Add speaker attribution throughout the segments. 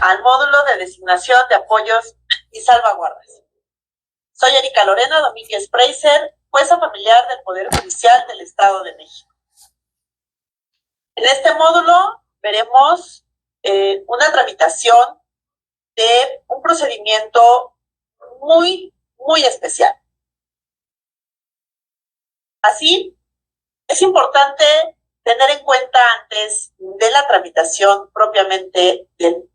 Speaker 1: al módulo de designación de apoyos y salvaguardas. Soy Erika Lorena Domínguez Preiser, jueza familiar del Poder Judicial del Estado de México. En este módulo veremos una tramitación de un procedimiento muy especial. Así, es importante tener en cuenta antes de la tramitación propiamente de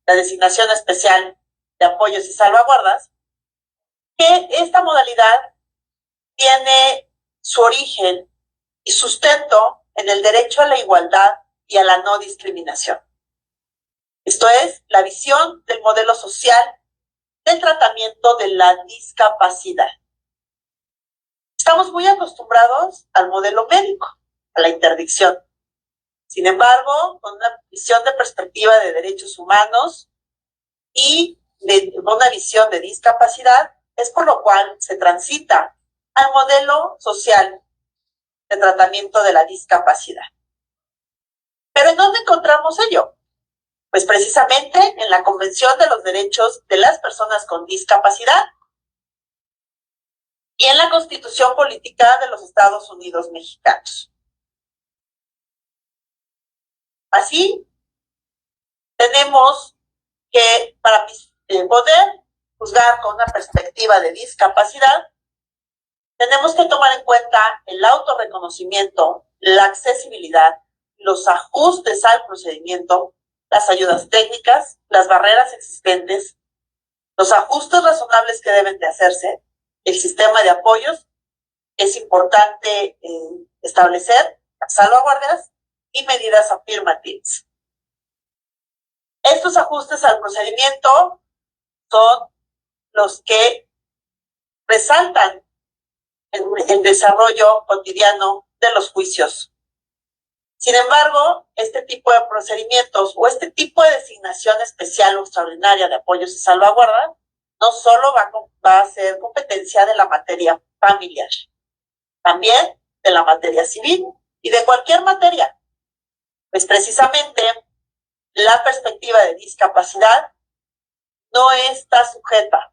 Speaker 1: la designación especial de apoyos y salvaguardas, que esta modalidad tiene su origen y sustento en el derecho a la igualdad y a la no discriminación. Esto es, la visión del modelo social del tratamiento de la discapacidad. Estamos muy acostumbrados al modelo médico, a la interdicción. Sin embargo, con una visión de perspectiva de derechos humanos y de una visión de discapacidad, es por lo cual se transita al modelo social de tratamiento de la discapacidad. ¿Pero en dónde encontramos ello? Pues precisamente en la Convención de los Derechos de las Personas con Discapacidad y en la Constitución Política de los Estados Unidos Mexicanos. Así, tenemos que para poder juzgar con una perspectiva de discapacidad, tenemos que tomar en cuenta el autorreconocimiento, la accesibilidad, los ajustes al procedimiento, las ayudas técnicas, las barreras existentes, los ajustes razonables que deben de hacerse, el sistema de apoyos. Es importante establecer salvaguardas y medidas afirmativas. Estos ajustes al procedimiento son los que resaltan el desarrollo cotidiano de los juicios. Sin embargo, este tipo de procedimientos o este tipo de designación especial o extraordinaria de apoyos y salvaguardas no solo va a ser competencia de la materia familiar, también de la materia civil y de cualquier materia. Pues precisamente la perspectiva de discapacidad no está sujeta a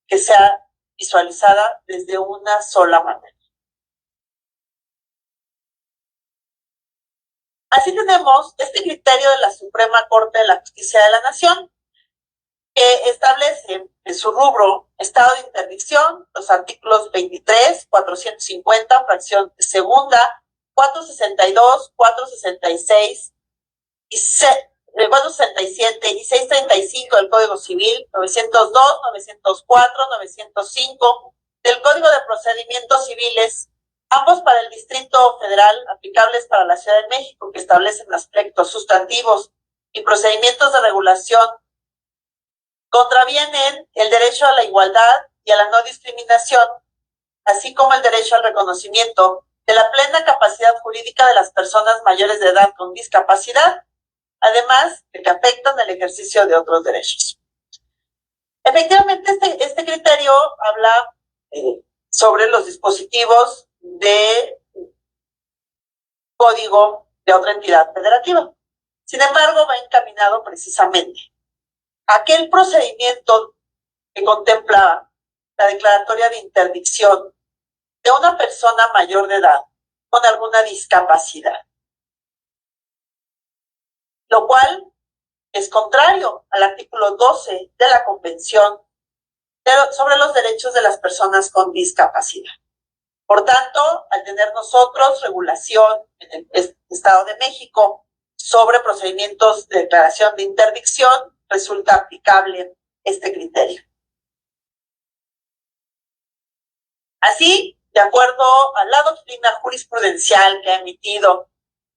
Speaker 1: que sea visualizada desde una sola manera. Así tenemos este criterio de la Suprema Corte de la Justicia de la Nación, que establece en su rubro estado de interdicción los artículos 23, 450, fracción segunda, 462, 466 y 467 y 635 del Código Civil, 902, 904, 905 del Código de Procedimientos Civiles, ambos para el Distrito Federal, aplicables para la Ciudad de México, que establecen aspectos sustantivos y procedimientos de regulación, contravienen el derecho a la igualdad y a la no discriminación, así como el derecho al reconocimiento de la plena capacidad jurídica de las personas mayores de edad con discapacidad, además de que afectan el ejercicio de otros derechos. Efectivamente, este criterio habla sobre los dispositivos de código de otra entidad federativa. Sin embargo, va encaminado precisamente a aquel procedimiento que contempla la declaratoria de interdicción de una persona mayor de edad con alguna discapacidad, lo cual es contrario al artículo 12 de la Convención sobre los derechos de las personas con discapacidad. Por tanto, al tener nosotros regulación en el Estado de México sobre procedimientos de declaración de interdicción, resulta aplicable este criterio. Así, de acuerdo a la doctrina jurisprudencial que ha emitido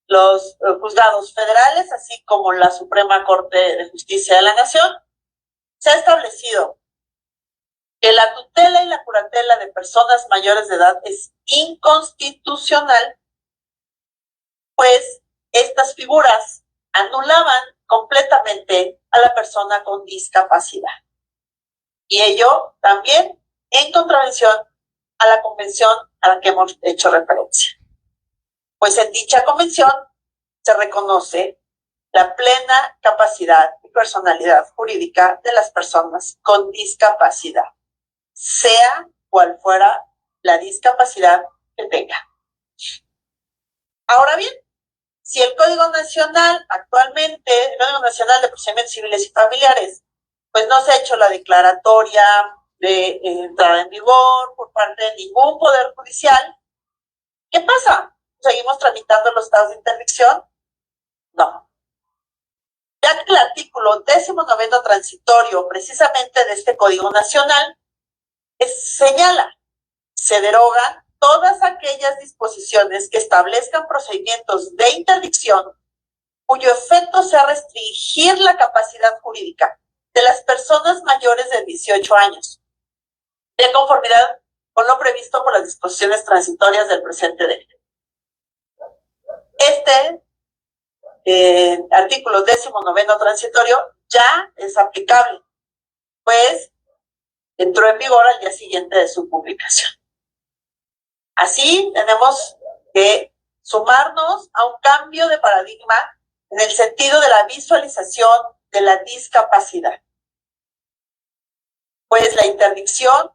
Speaker 1: los juzgados federales, así como la Suprema Corte de Justicia de la Nación, se ha establecido que la tutela y la curatela de personas mayores de edad es inconstitucional, pues estas figuras anulaban completamente a la persona con discapacidad. Y ello también en contravención a la convención a la que hemos hecho referencia. Pues en dicha convención se reconoce la plena capacidad y personalidad jurídica de las personas con discapacidad, sea cual fuera la discapacidad que tenga. Ahora bien, si el Código Nacional actualmente, el Código Nacional de Procedimientos Civiles y Familiares, pues no se ha hecho la declaratoria de entrada en vigor por parte de ningún poder judicial, ¿qué pasa? ¿Seguimos tramitando los estados de interdicción? No. Ya que el artículo 19 transitorio precisamente de este Código Nacional señala, se derogan todas aquellas disposiciones que establezcan procedimientos de interdicción cuyo efecto sea restringir la capacidad jurídica de las personas mayores de 18 años, de conformidad con lo previsto por las disposiciones transitorias del presente decreto. Este artículo 19 transitorio ya es aplicable, pues entró en vigor al día siguiente de su publicación. Así tenemos que sumarnos a un cambio de paradigma en el sentido de la visualización de la discapacidad. Pues la interdicción,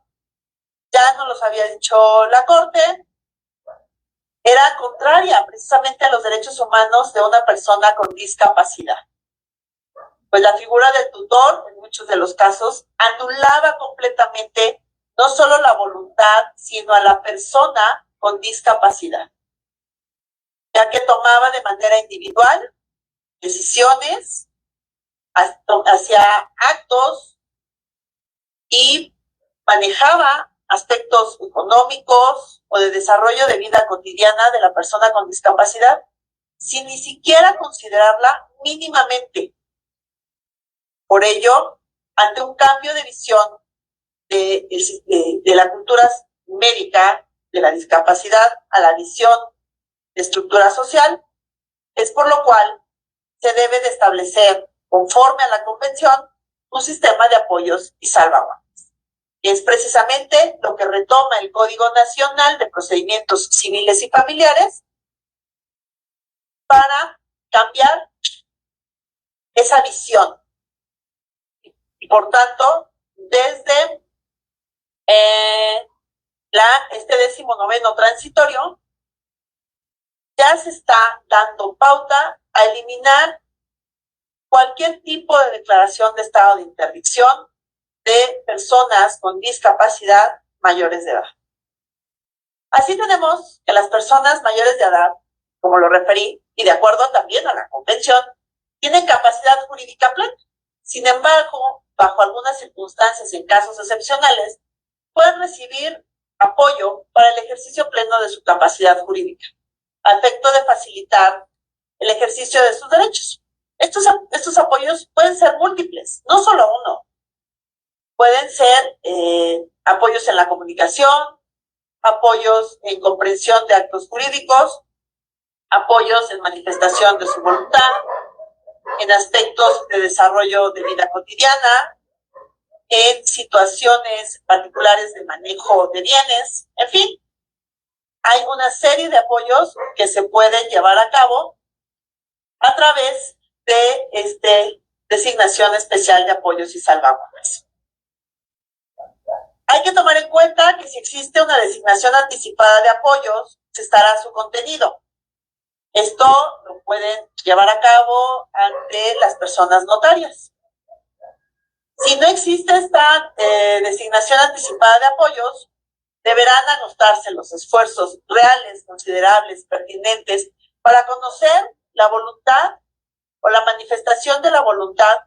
Speaker 1: ya nos los había dicho la Corte, era contraria precisamente a los derechos humanos de una persona con discapacidad. Pues la figura del tutor, en muchos de los casos, anulaba completamente no solo la voluntad, sino a la persona con discapacidad, ya que tomaba de manera individual decisiones hacia actos y manejaba aspectos económicos o de desarrollo de vida cotidiana de la persona con discapacidad sin ni siquiera considerarla mínimamente. Por ello, ante un cambio de visión de la cultura médica de la discapacidad a la visión de estructura social, es por lo cual se debe de establecer, conforme a la Convención, un sistema de apoyos y salvaguardas. Es precisamente lo que retoma el Código Nacional de Procedimientos Civiles y Familiares para cambiar esa visión. Y por tanto, desde este 19 transitorio, ya se está dando pauta a eliminar cualquier tipo de declaración de estado de interdicción de personas con discapacidad mayores de edad. Así tenemos que las personas mayores de edad, como lo referí, y de acuerdo también a la Convención, tienen capacidad jurídica plena. Sin embargo, bajo algunas circunstancias, en casos excepcionales, pueden recibir apoyo para el ejercicio pleno de su capacidad jurídica, a efecto de facilitar el ejercicio de sus derechos. Estos apoyos pueden ser múltiples, no solo uno. Pueden ser apoyos en la comunicación, apoyos en comprensión de actos jurídicos, apoyos en manifestación de su voluntad, en aspectos de desarrollo de vida cotidiana, en situaciones particulares de manejo de bienes, en fin. Hay una serie de apoyos que se pueden llevar a cabo a través de designación especial de apoyos y salvaguardas. Hay que tomar en cuenta que si existe una designación anticipada de apoyos, se estará su contenido. Esto lo pueden llevar a cabo ante las personas notarias. Si no existe esta designación anticipada de apoyos, deberán anotarse los esfuerzos reales, considerables, pertinentes para conocer la voluntad o la manifestación de la voluntad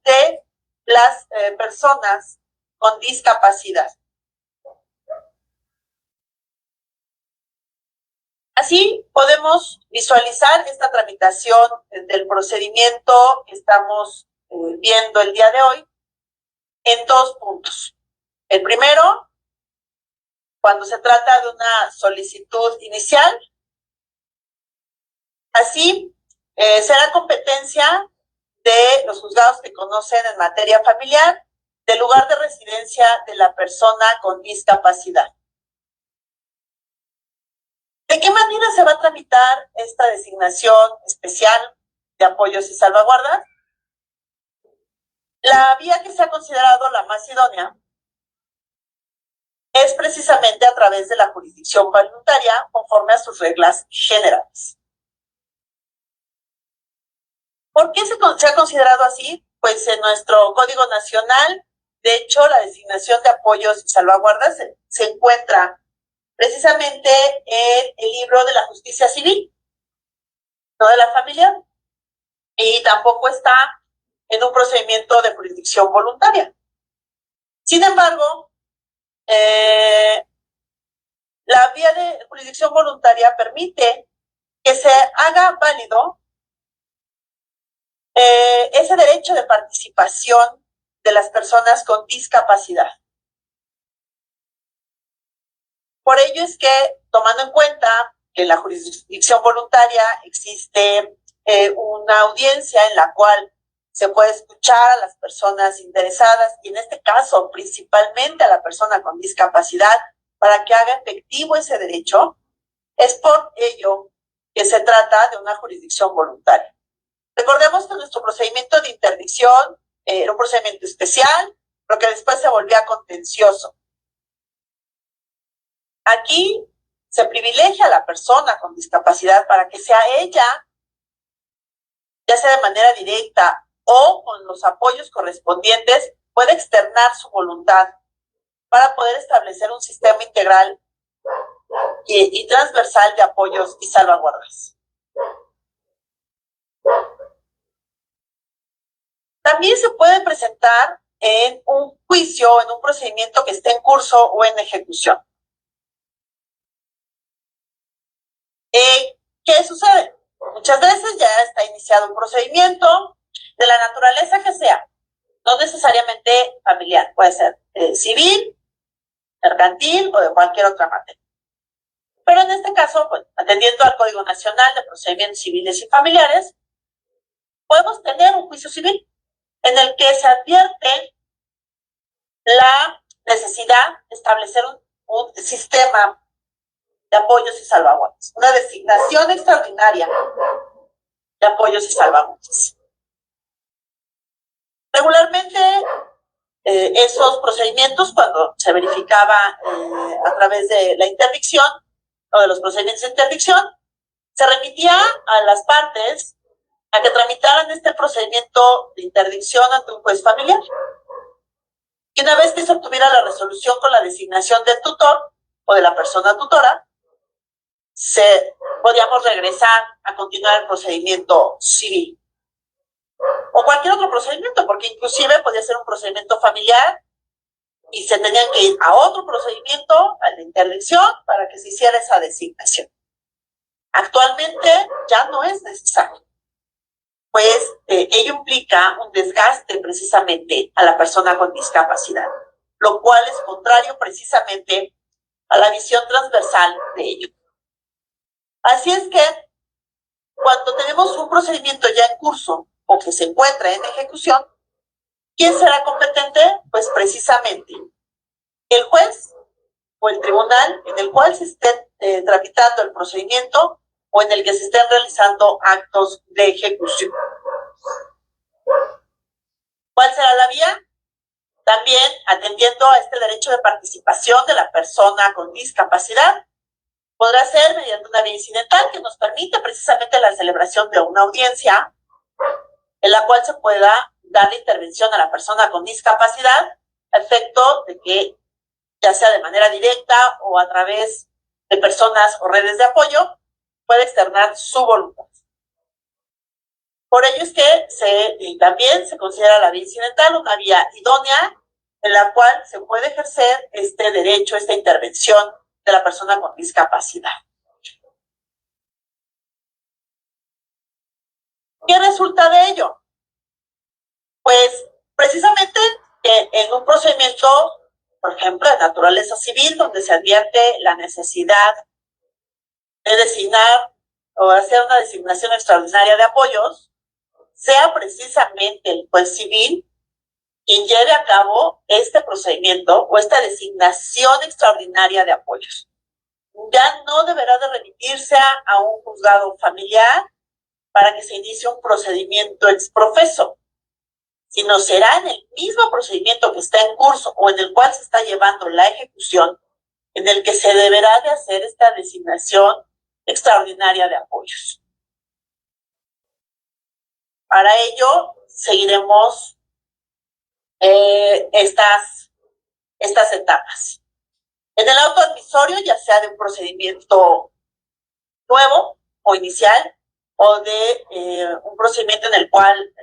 Speaker 1: de las personas con discapacidad. Así podemos visualizar esta tramitación del procedimiento que estamos viendo el día de hoy en dos puntos. El primero, cuando se trata de una solicitud inicial, así será competencia de los juzgados que conocen en materia familiar del lugar de residencia de la persona con discapacidad. ¿De qué manera se va a tramitar esta designación especial de apoyos y salvaguardas, la vía que se ha considerado la más idónea es precisamente a través de la jurisdicción voluntaria conforme a sus reglas generales. ¿Por qué se ha considerado así? Pues en nuestro Código Nacional, de hecho, la designación de apoyos y salvaguardas se encuentra precisamente en el libro de la justicia civil, no de la familiar, y tampoco está en un procedimiento de jurisdicción voluntaria. Sin embargo, la vía de jurisdicción voluntaria permite que se haga válido ese derecho de participación de las personas con discapacidad. Por ello es que, tomando en cuenta que en la jurisdicción voluntaria existe una audiencia en la cual se puede escuchar a las personas interesadas y en este caso principalmente a la persona con discapacidad para que haga efectivo ese derecho, es por ello que se trata de una jurisdicción voluntaria. Recordemos que nuestro procedimiento de interdicción era un procedimiento especial, pero que después se volvía contencioso. Aquí se privilegia a la persona con discapacidad para que sea ella, ya sea de manera directa o con los apoyos correspondientes, pueda externar su voluntad para poder establecer un sistema integral y transversal de apoyos y salvaguardas. También se puede presentar en un juicio, en un procedimiento que esté en curso o en ejecución. ¿Qué sucede? Muchas veces ya está iniciado un procedimiento de la naturaleza que sea, no necesariamente familiar, puede ser civil, mercantil o de cualquier otra materia. Pero en este caso, pues, atendiendo al Código Nacional de Procedimientos Civiles y Familiares, podemos tener un juicio civil en el que se advierte la necesidad de establecer un sistema de apoyos y salvaguardas, una designación extraordinaria de apoyos y salvaguardas. Regularmente, esos procedimientos, cuando se verificaba a través de la interdicción o de los procedimientos de interdicción, se remitía a las partes a que tramitaran este procedimiento de interdicción ante un juez familiar. Y una vez que se obtuviera la resolución con la designación del tutor o de la persona tutora, podíamos regresar a continuar el procedimiento civil. O cualquier otro procedimiento, porque inclusive podía ser un procedimiento familiar y se tenían que ir a otro procedimiento, a la interdicción, para que se hiciera esa designación. Actualmente ya no es necesario, pues ello implica un desgaste precisamente a la persona con discapacidad, lo cual es contrario precisamente a la visión transversal de ello. Así es que cuando tenemos un procedimiento ya en curso o que se encuentra en ejecución, ¿quién será competente? Pues precisamente el juez o el tribunal en el cual se esté tramitando el procedimiento o en el que se estén realizando actos de ejecución. ¿Cuál será la vía? También atendiendo a este derecho de participación de la persona con discapacidad, podrá ser mediante una vía incidental que nos permite precisamente la celebración de una audiencia en la cual se pueda dar la intervención a la persona con discapacidad a efecto de que, ya sea de manera directa o a través de personas o redes de apoyo, pueda externar su voluntad. Por ello es que también se considera la vía incidental una vía idónea en la cual se puede ejercer este derecho, esta intervención de la persona con discapacidad. ¿Qué resulta de ello? Pues precisamente que en un procedimiento, por ejemplo, de naturaleza civil, donde se advierte la necesidad de designar o hacer una designación extraordinaria de apoyos, sea precisamente el juez civil quien lleve a cabo este procedimiento o esta designación extraordinaria de apoyos. Ya no deberá de remitirse a un juzgado familiar para que se inicie un procedimiento ex profeso, sino será en el mismo procedimiento que está en curso o en el cual se está llevando la ejecución, en el que se deberá de hacer esta designación extraordinaria de apoyos. Para ello, seguiremos estas etapas. En el auto admisorio, ya sea de un procedimiento nuevo o inicial, o de un procedimiento en el cual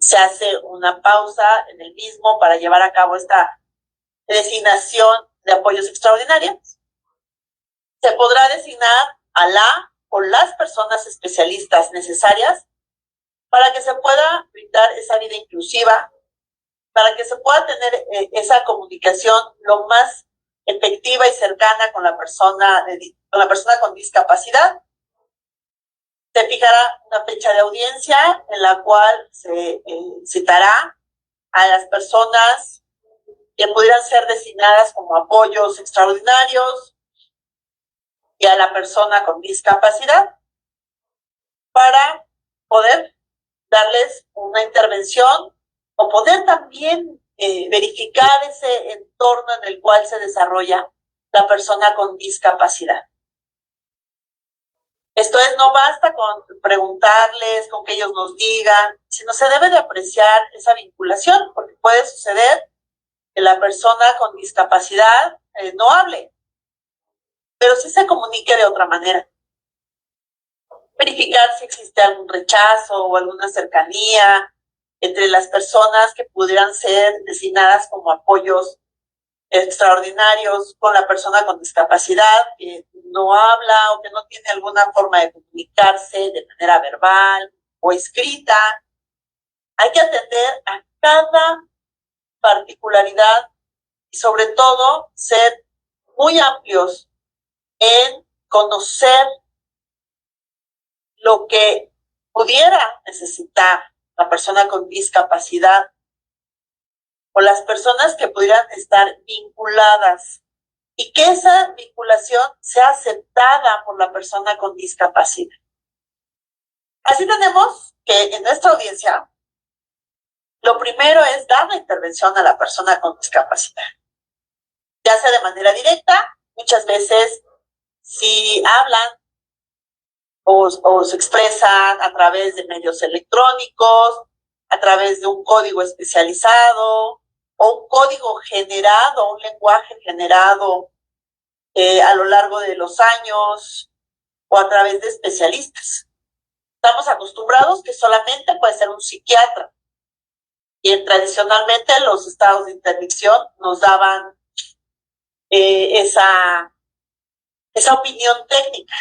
Speaker 1: se hace una pausa en el mismo para llevar a cabo esta designación de apoyos extraordinarios, se podrá designar a la o las personas especialistas necesarias para que se pueda brindar esa vida inclusiva, para que se pueda tener esa comunicación lo más efectiva y cercana con la persona con discapacidad. Se fijará una fecha de audiencia en la cual se citará a las personas que pudieran ser designadas como apoyos extraordinarios y a la persona con discapacidad para poder darles una intervención o poder también verificar ese entorno en el cual se desarrolla la persona con discapacidad. Esto es, no basta con preguntarles, con que ellos nos digan, sino se debe de apreciar esa vinculación, porque puede suceder que la persona con discapacidad no hable, pero sí se comunique de otra manera. Verificar si existe algún rechazo o alguna cercanía entre las personas que pudieran ser designadas como apoyos extraordinarios con la persona con discapacidad que no habla o que no tiene alguna forma de comunicarse de manera verbal o escrita. Hay que atender a cada particularidad y sobre todo ser muy amplios en conocer lo que pudiera necesitar la persona con discapacidad o las personas que pudieran estar vinculadas y que esa vinculación sea aceptada por la persona con discapacidad. Así tenemos que en nuestra audiencia, lo primero es dar la intervención a la persona con discapacidad, ya sea de manera directa, muchas veces si hablan o se expresan a través de medios electrónicos, a través de un código especializado o un código generado, un lenguaje generado a lo largo de los años o a través de especialistas. Estamos acostumbrados que solamente puede ser un psiquiatra y tradicionalmente los estados de interdicción nos daban esa opinión técnica.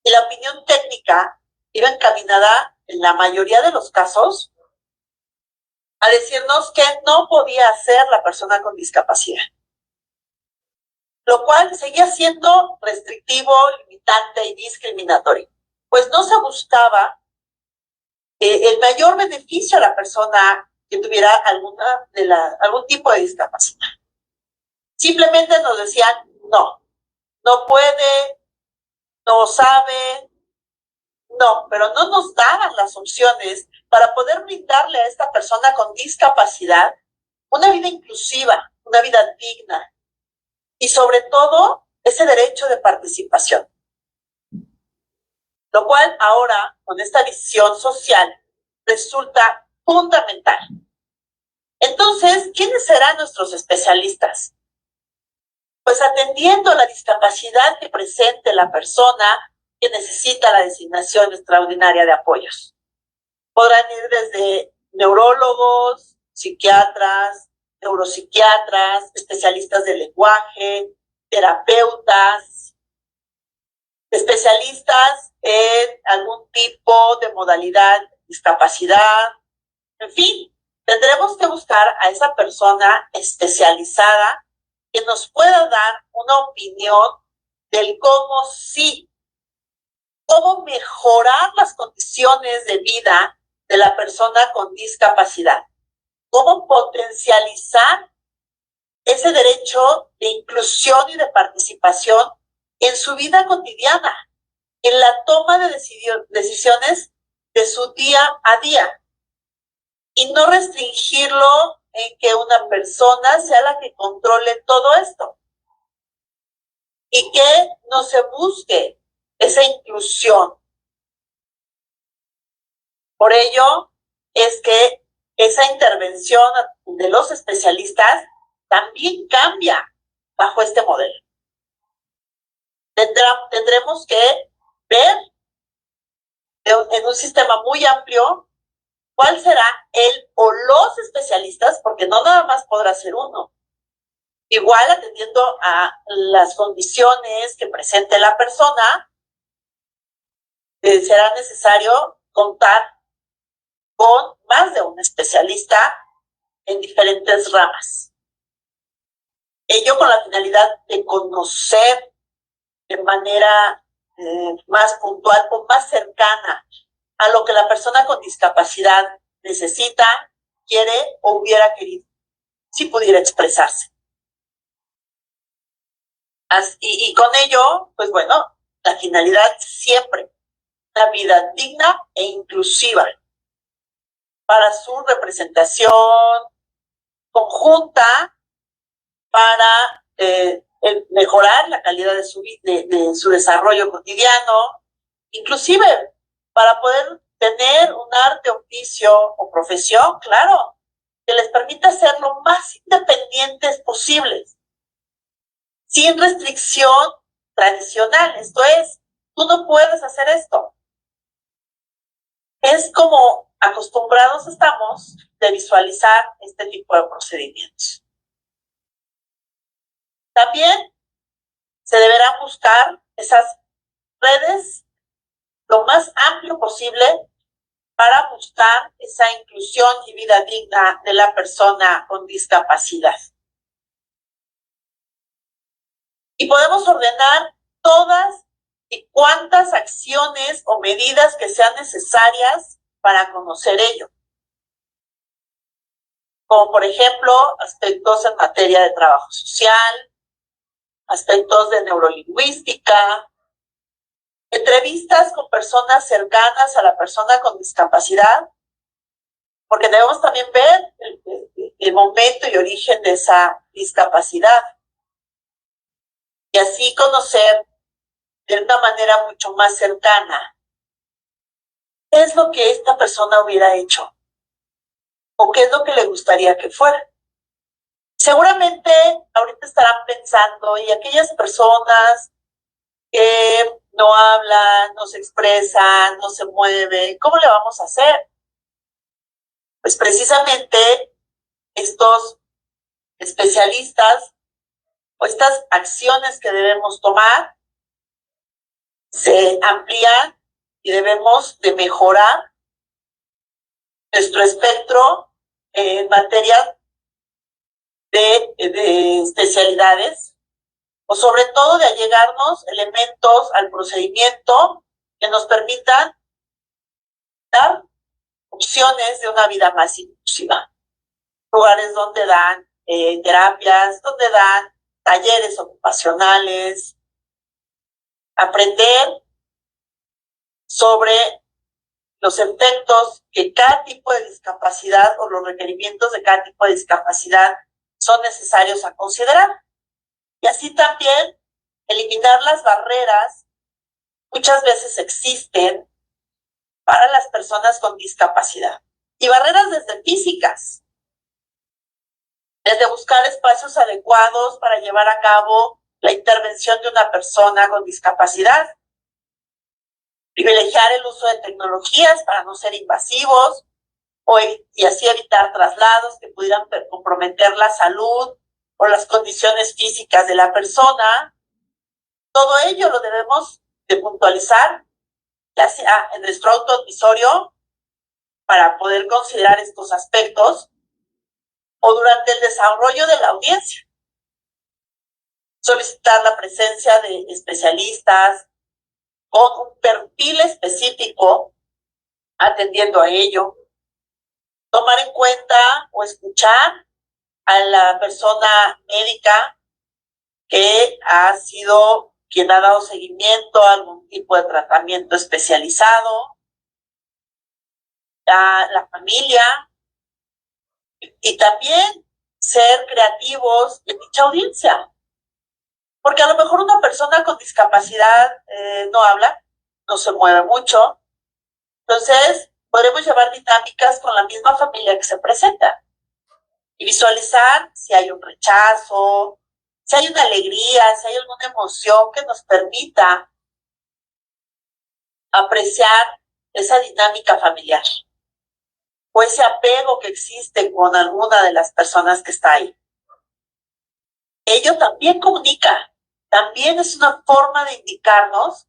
Speaker 1: Y la opinión técnica iba encaminada, en la mayoría de los casos, a decirnos que no podía hacer la persona con discapacidad. Lo cual seguía siendo restrictivo, limitante y discriminatorio. Pues no se buscaba el mayor beneficio a la persona que tuviera algún tipo de discapacidad. Simplemente nos decían, no puede, no sabe, no, pero no nos daban las opciones para poder brindarle a esta persona con discapacidad una vida inclusiva, una vida digna y sobre todo ese derecho de participación. Lo cual ahora, con esta visión social, resulta fundamental. Entonces, ¿quiénes serán nuestros especialistas? Pues atendiendo la discapacidad que presente la persona que necesita la designación extraordinaria de apoyos. Podrán ir desde neurólogos, psiquiatras, neuropsiquiatras, especialistas del lenguaje, terapeutas, especialistas en algún tipo de modalidad de discapacidad. En fin, tendremos que buscar a esa persona especializada que nos pueda dar una opinión del cómo mejorar las condiciones de vida de la persona con discapacidad, cómo potencializar ese derecho de inclusión y de participación en su vida cotidiana, en la toma de decisiones de su día a día y no restringirlo en que una persona sea la que controle todo esto y que no se busque esa inclusión. Por ello es que esa intervención de los especialistas también cambia bajo este modelo. Tendremos que ver en un sistema muy amplio cuál será el o los especialistas, porque no nada más podrá ser uno. Igual atendiendo a las condiciones que presente la persona, será necesario contar con más de un especialista en diferentes ramas. Ello con la finalidad de conocer de manera más puntual o más cercana a lo que la persona con discapacidad necesita, quiere o hubiera querido, si pudiera expresarse. Y con ello, pues bueno, la finalidad siempre, una vida digna e inclusiva para su representación conjunta, para mejorar la calidad de su desarrollo cotidiano, inclusive para poder tener un arte, oficio o profesión, claro, que les permita ser lo más independientes posibles, sin restricción tradicional. Esto es, tú no puedes hacer esto. Es como acostumbrados estamos de visualizar este tipo de procedimientos. También se deberán buscar esas redes lo más amplio posible para buscar esa inclusión y vida digna de la persona con discapacidad. Y podemos ordenar todas y cuantas acciones o medidas que sean necesarias para conocer ello. Como por ejemplo, aspectos en materia de trabajo social, aspectos de neurolingüística, entrevistas con personas cercanas a la persona con discapacidad, porque debemos también ver el momento y origen de esa discapacidad y así conocer de una manera mucho más cercana qué es lo que esta persona hubiera hecho o qué es lo que le gustaría que fuera. Seguramente ahorita estarán pensando, y aquellas personas que no hablan, no se expresan, no se mueven, ¿cómo le vamos a hacer? Pues precisamente estos especialistas o estas acciones que debemos tomar se amplían y debemos de mejorar nuestro espectro en materia de especialidades, o sobre todo de allegarnos elementos al procedimiento que nos permitan dar opciones de una vida más inclusiva. Lugares donde dan terapias, donde dan talleres ocupacionales, aprender sobre los efectos que cada tipo de discapacidad o los requerimientos de cada tipo de discapacidad son necesarios a considerar. Y así también eliminar las barreras que muchas veces existen para las personas con discapacidad. Y barreras desde físicas, desde buscar espacios adecuados para llevar a cabo la intervención de una persona con discapacidad, privilegiar el uso de tecnologías para no ser invasivos y así evitar traslados que pudieran comprometer la salud o las condiciones físicas de la persona. Todo ello lo debemos de puntualizar, ya sea en nuestro auto advisorio, para poder considerar estos aspectos, o durante el desarrollo de la audiencia. Solicitar la presencia de especialistas con un perfil específico, atendiendo a ello. Tomar en cuenta o escuchar a la persona médica que ha sido quien ha dado seguimiento a algún tipo de tratamiento especializado, la familia, y también ser creativos en dicha audiencia. Porque a lo mejor una persona con discapacidad no habla, no se mueve mucho. Entonces, podremos llevar dinámicas con la misma familia que se presenta y visualizar si hay un rechazo, si hay una alegría, si hay alguna emoción que nos permita apreciar esa dinámica familiar o ese apego que existe con alguna de las personas que está ahí. Ello también comunica, también es una forma de indicarnos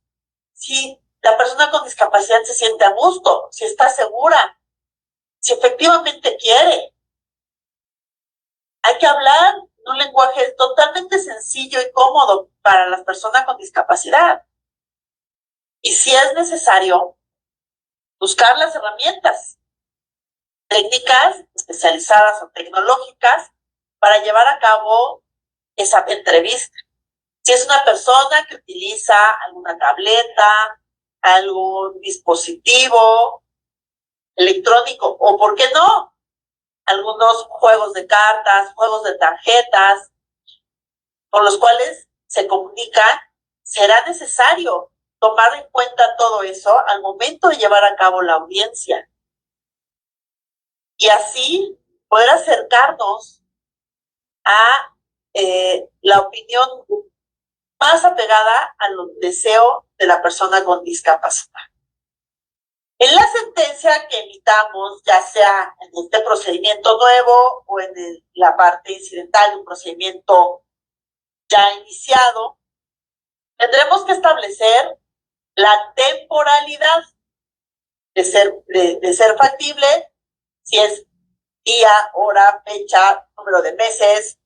Speaker 1: si la persona con discapacidad se siente a gusto, si está segura, si efectivamente quiere. Hay que hablar en un lenguaje totalmente sencillo y cómodo para las personas con discapacidad. Y si es necesario, buscar las herramientas técnicas especializadas o tecnológicas para llevar a cabo esa entrevista. Si es una persona que utiliza alguna tableta, algún dispositivo electrónico, o por qué no, algunos juegos de cartas, juegos de tarjetas, con los cuales se comunican, será necesario tomar en cuenta todo eso al momento de llevar a cabo la audiencia. Y así poder acercarnos a la opinión más apegada al deseo de la persona con discapacidad. En la sentencia que emitamos, ya sea en este procedimiento nuevo o en la parte incidental de un procedimiento ya iniciado, tendremos que establecer la temporalidad de ser factible, si es día, hora, fecha, número de meses,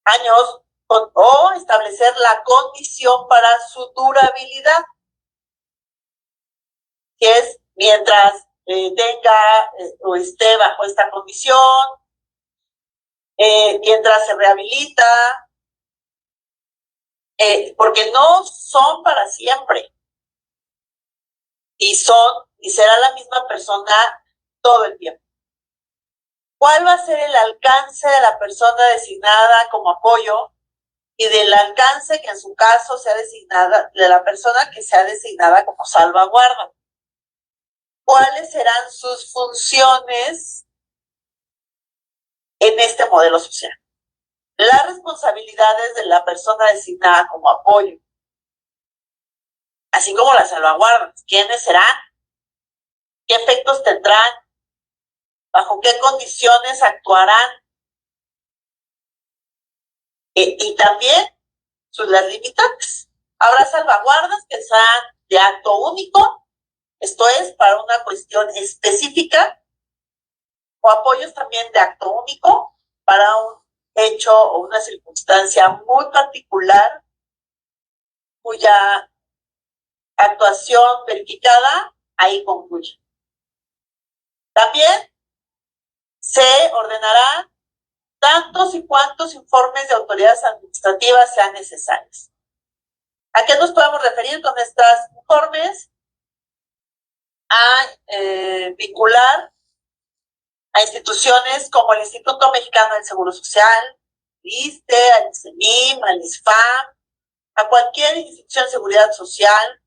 Speaker 1: años, o establecer la condición para su durabilidad, que es mientras tenga o esté bajo esta condición, mientras se rehabilita, porque no son para siempre y será la misma persona todo el tiempo. ¿Cuál va a ser el alcance de la persona designada como apoyo y del alcance que en su caso sea designada, de la persona que sea designada como salvaguarda? ¿Cuáles serán sus funciones en este modelo social? Las responsabilidades de la persona designada como apoyo, así como las salvaguardas. ¿Quiénes serán? ¿Qué efectos tendrán? ¿Bajo qué condiciones actuarán? Y también las limitantes. Habrá salvaguardas que sean de acto único, esto es, para una cuestión específica, o apoyos también de acto único para un hecho o una circunstancia muy particular cuya actuación verificada ahí concluye. También se ordenará tantos y cuantos informes de autoridades administrativas sean necesarios. ¿A qué nos podemos referir con estos informes? A vincular a instituciones como el Instituto Mexicano del Seguro Social, ISSSTE, al INSEMIM, al ISFAM, a cualquier institución de seguridad social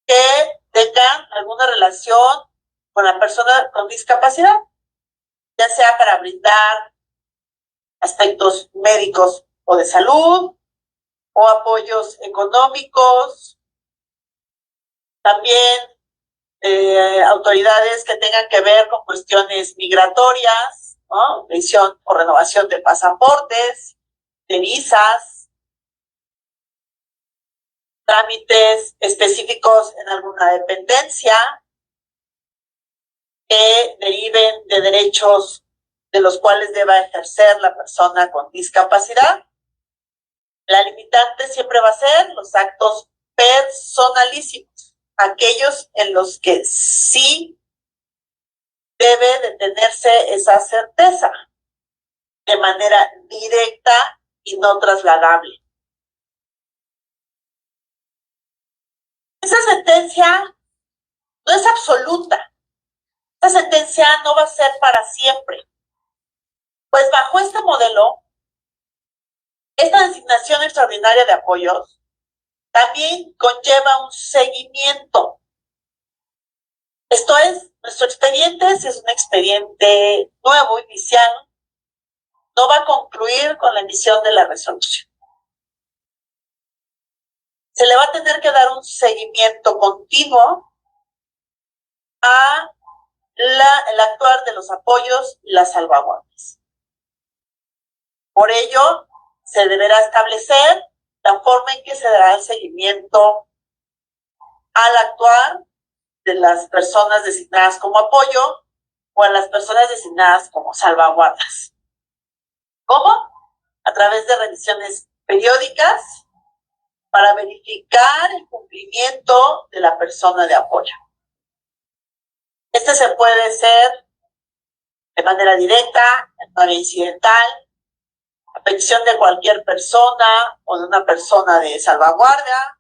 Speaker 1: que tengan alguna relación con la persona con discapacidad, ya sea para brindar aspectos médicos o de salud, o apoyos económicos, también autoridades que tengan que ver con cuestiones migratorias, ¿no? Emisión o renovación de pasaportes, de visas, trámites específicos en alguna dependencia que deriven de derechos de los cuales deba ejercer la persona con discapacidad. La limitante siempre va a ser los actos personalísimos, aquellos en los que sí debe de tenerse esa certeza de manera directa y no trasladable. Esa sentencia no es absoluta. Esa sentencia no va a ser para siempre. Pues bajo este modelo, esta designación extraordinaria de apoyos también conlleva un seguimiento. Esto es, nuestro expediente, si es un expediente nuevo, inicial, no va a concluir con la emisión de la resolución. Se le va a tener que dar un seguimiento continuo a el actuar de los apoyos y las salvaguardas. Por ello, se deberá establecer la forma en que se dará el seguimiento al actuar de las personas designadas como apoyo o a las personas designadas como salvaguardas. ¿Cómo? A través de revisiones periódicas para verificar el cumplimiento de la persona de apoyo. Este se puede hacer de manera directa, de manera incidental, a petición de cualquier persona o de una persona de salvaguardia,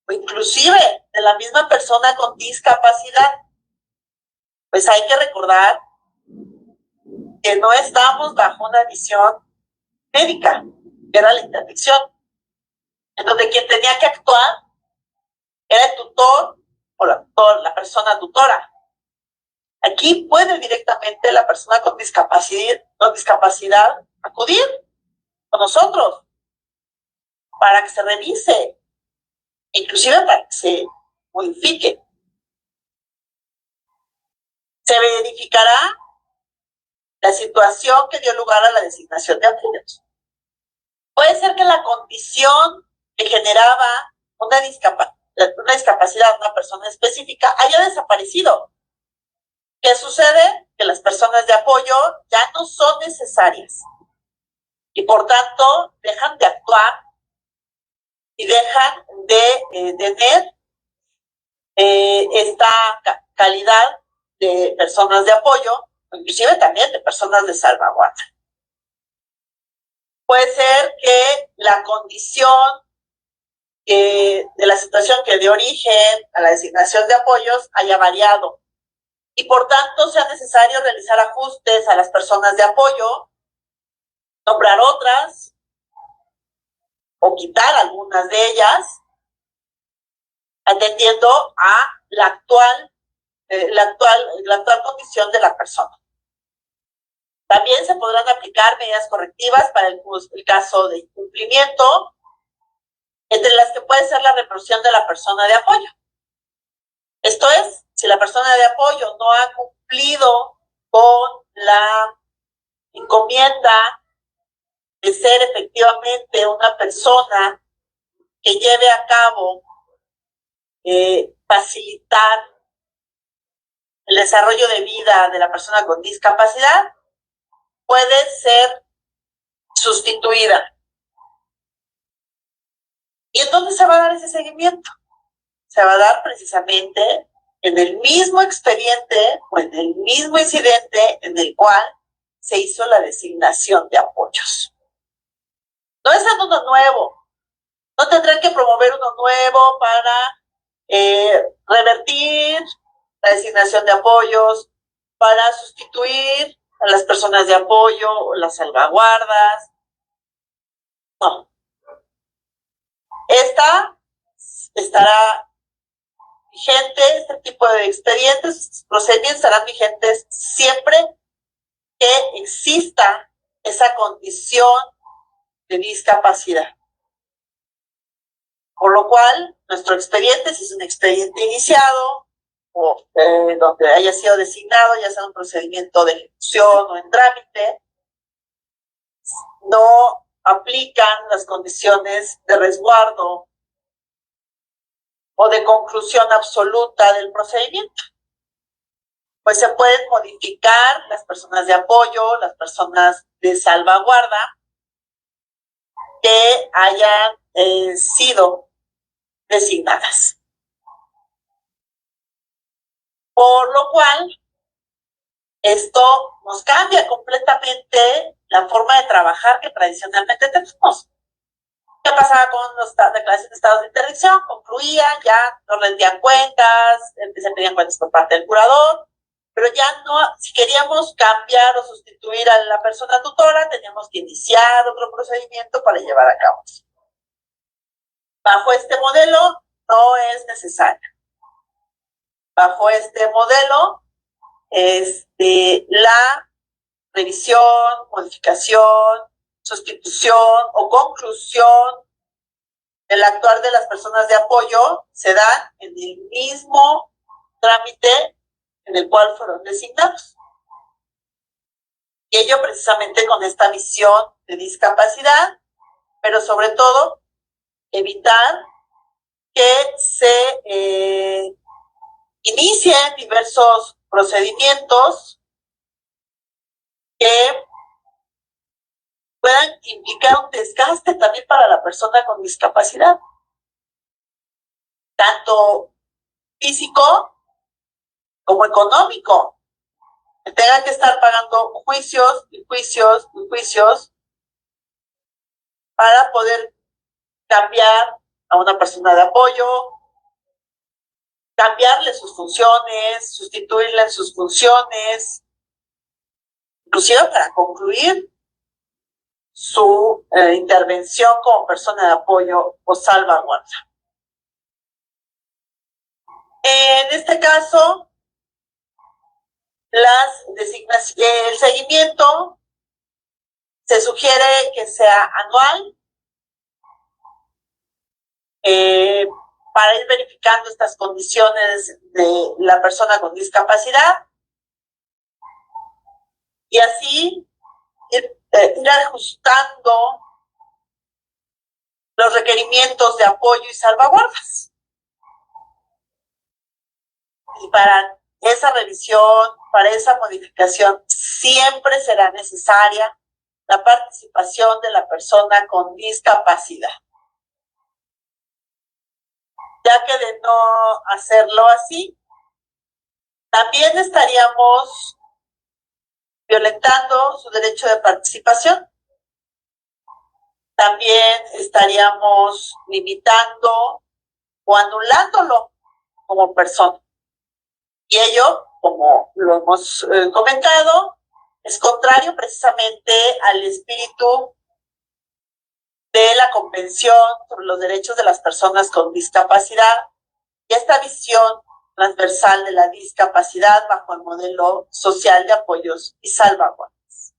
Speaker 1: o inclusive de la misma persona con discapacidad. Pues hay que recordar que no estamos bajo una visión médica, que era la interdicción, en donde quien tenía que actuar era el tutor o la persona tutora. Aquí puede directamente la persona con discapacidad acudir con nosotros para que se revise, inclusive para que se modifique. Se verificará la situación que dio lugar a la designación de apoyos. Puede ser que la condición que generaba una discapacidad a una persona específica haya desaparecido. ¿Qué sucede? Que las personas de apoyo ya no son necesarias y por tanto dejan de actuar y dejan de tener esta calidad de personas de apoyo, inclusive también de personas de salvaguarda. Puede ser que la condición de la situación que dio origen a la designación de apoyos haya variado y por tanto sea necesario realizar ajustes a las personas de apoyo, nombrar otras o quitar algunas de ellas, atendiendo a la actual condición de la persona. También se podrán aplicar medidas correctivas para el caso de incumplimiento, entre las que puede ser la reprobación de la persona de apoyo. Esto es, si la persona de apoyo no ha cumplido con la encomienda de ser efectivamente una persona que lleve a cabo facilitar el desarrollo de vida de la persona con discapacidad, puede ser sustituida. ¿Y en dónde se va a dar ese seguimiento? Se va a dar precisamente en el mismo expediente o en el mismo incidente en el cual se hizo la designación de apoyos. No es uno nuevo, no tendrán que promover uno nuevo para revertir la designación de apoyos, para sustituir a las personas de apoyo o las salvaguardas. No. Esta estará vigente, este tipo de expedientes, procedimientos estarán vigentes siempre que exista esa condición de discapacidad. Por lo cual, nuestro expediente, si es un expediente iniciado o donde haya sido designado, ya sea un procedimiento de ejecución o en trámite, no aplican las condiciones de resguardo o de conclusión absoluta del procedimiento. Pues se pueden modificar las personas de apoyo, las personas de salvaguarda que hayan sido designadas. Por lo cual, esto nos cambia completamente la forma de trabajar que tradicionalmente tenemos. ¿Qué pasaba con las declaraciones de estados de interdicción? Concluían, ya no rendían cuentas, se pedían cuentas por parte del curador, pero ya no, si queríamos cambiar o sustituir a la persona tutora, teníamos que iniciar otro procedimiento para llevar a cabo. Bajo este modelo no es necesario. Bajo este modelo, la revisión, modificación, sustitución o conclusión del actuar de las personas de apoyo se da en el mismo trámite en el cual fueron designados. Y ello precisamente con esta visión de discapacidad, pero sobre todo evitar que se inicien diversos procedimientos que puedan implicar un desgaste también para la persona con discapacidad, tanto físico como económico, que tengan que estar pagando juicios y juicios y juicios para poder cambiar a una persona de apoyo, cambiarle sus funciones, sustituirle en sus funciones, inclusive para concluir su intervención como persona de apoyo o salvaguarda. En este caso, el seguimiento se sugiere que sea anual para ir verificando estas condiciones de la persona con discapacidad y así ir ajustando los requerimientos de apoyo y salvaguardas. Y para esa revisión, para esa modificación, siempre será necesaria la participación de la persona con discapacidad. Ya que de no hacerlo así, también estaríamos violentando su derecho de participación. También estaríamos limitando o anulándolo como persona. Y ello, como lo hemos comentado, es contrario precisamente al espíritu de la Convención sobre los Derechos de las Personas con Discapacidad y esta visión transversal de la discapacidad bajo el modelo social de apoyos y salvaguardas.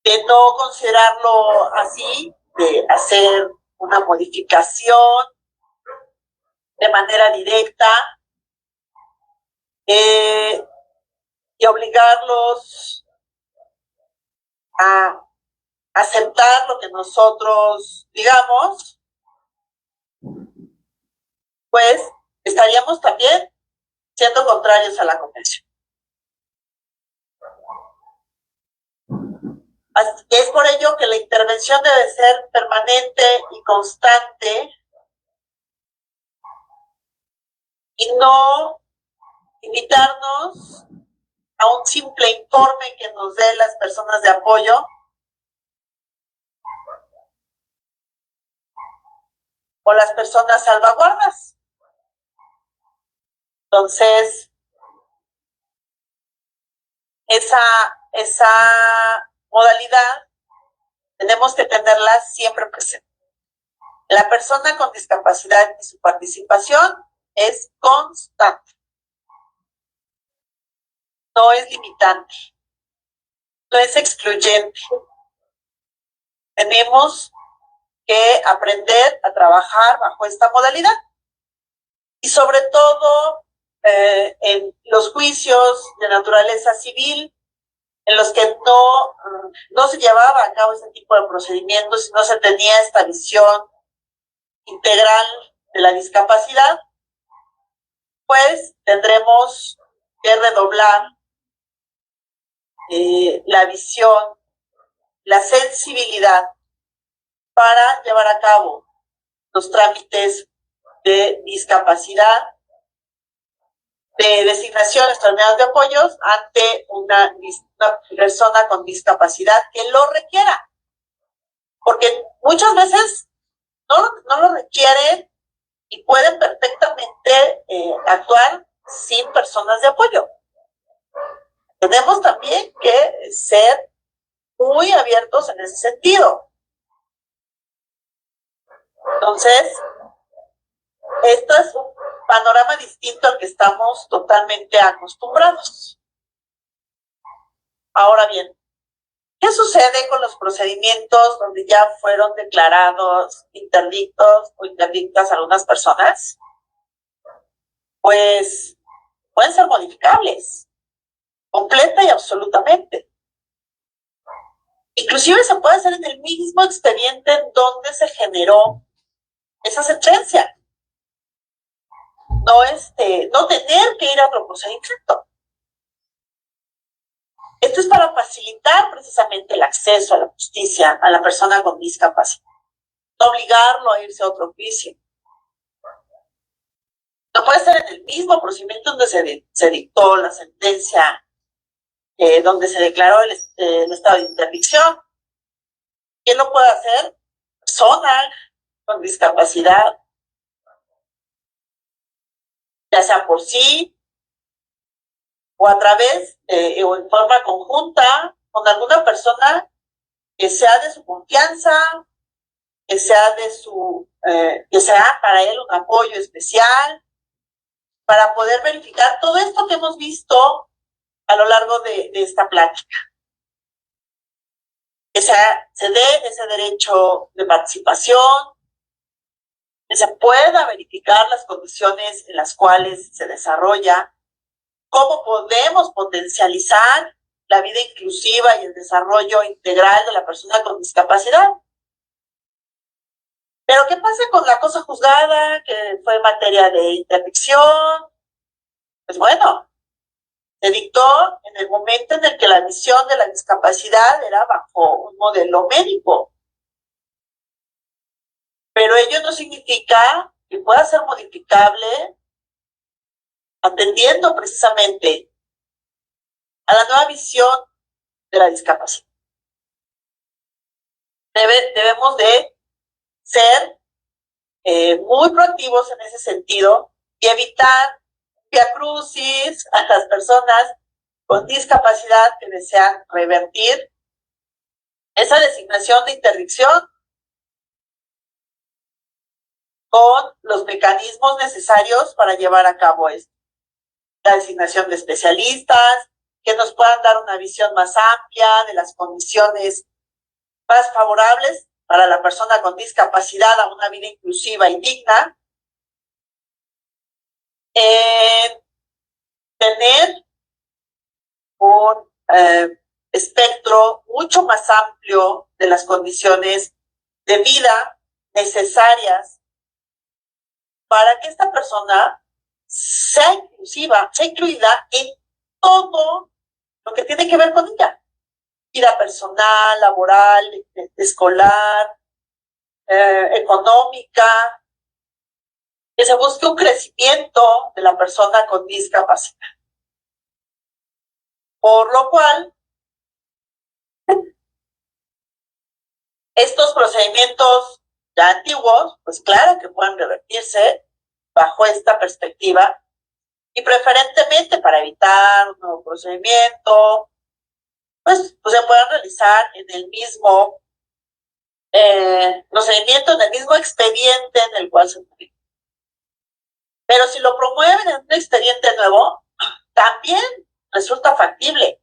Speaker 1: De no considerarlo así, de hacer una modificación de manera directa, y obligarlos a aceptar lo que nosotros digamos, pues estaríamos también siendo contrarios a la convención. Es por ello que la intervención debe ser permanente y constante y no limitarnos a un simple informe que nos dé las personas de apoyo o las personas salvaguardas. Entonces, esa modalidad tenemos que tenerla siempre presente. La persona con discapacidad y su participación es constante. No es limitante, no es excluyente. Tenemos que aprender a trabajar bajo esta modalidad y sobre todo en los juicios de naturaleza civil en los que no se llevaba a cabo ese tipo de procedimientos y no se tenía esta visión integral de la discapacidad, pues tendremos que redoblar la visión, la sensibilidad para llevar a cabo los trámites de discapacidad de designación extraordinaria de apoyos ante una persona con discapacidad que lo requiera. Porque muchas veces no lo requieren y pueden perfectamente actuar sin personas de apoyo. Tenemos también que ser muy abiertos en ese sentido. Entonces, esto es un panorama distinto al que estamos totalmente acostumbrados. Ahora bien, ¿qué sucede con los procedimientos donde ya fueron declarados interdictos o interdictas algunas personas? Pues pueden ser modificables, completa y absolutamente. Inclusive se puede hacer en el mismo expediente en donde se generó esa sentencia. No tener que ir a otro procedimiento. Esto es para facilitar precisamente el acceso a la justicia a la persona con discapacidad. No obligarlo a irse a otro juicio. No puede ser en el mismo procedimiento donde se dictó la sentencia, donde se declaró el estado de interdicción. ¿Quién lo puede hacer? Persona con discapacidad, ya sea por sí o a través o en forma conjunta con alguna persona que sea de su confianza, que sea que sea para él un apoyo especial, para poder verificar todo esto que hemos visto a lo largo de esta plática. Que se dé ese derecho de participación, que se pueda verificar las condiciones en las cuales se desarrolla, cómo podemos potencializar la vida inclusiva y el desarrollo integral de la persona con discapacidad. Pero ¿qué pasa con la cosa juzgada, que fue materia de interdicción? Pues bueno, se dictó en el momento en el que la visión de la discapacidad era bajo un modelo médico. Pero ello no significa que pueda ser modificable atendiendo precisamente a la nueva visión de la discapacidad. Debemos de ser muy proactivos en ese sentido y evitar viacrucis a las personas con discapacidad que desean revertir esa designación de interdicción con los mecanismos necesarios para llevar a cabo esto. La designación de especialistas que nos puedan dar una visión más amplia de las condiciones más favorables para la persona con discapacidad a una vida inclusiva y digna. Tener un espectro mucho más amplio de las condiciones de vida necesarias para que esta persona sea inclusiva, sea incluida en todo lo que tiene que ver con ella. Vida personal, laboral, escolar, económica, que se busque un crecimiento de la persona con discapacidad. Por lo cual, estos procedimientos ya antiguos, pues claro que pueden revertirse bajo esta perspectiva y preferentemente para evitar un nuevo procedimiento, pues se pueden realizar en el mismo procedimiento, en el mismo expediente en el cual se publica. Pero si lo promueven en un expediente nuevo, también resulta factible.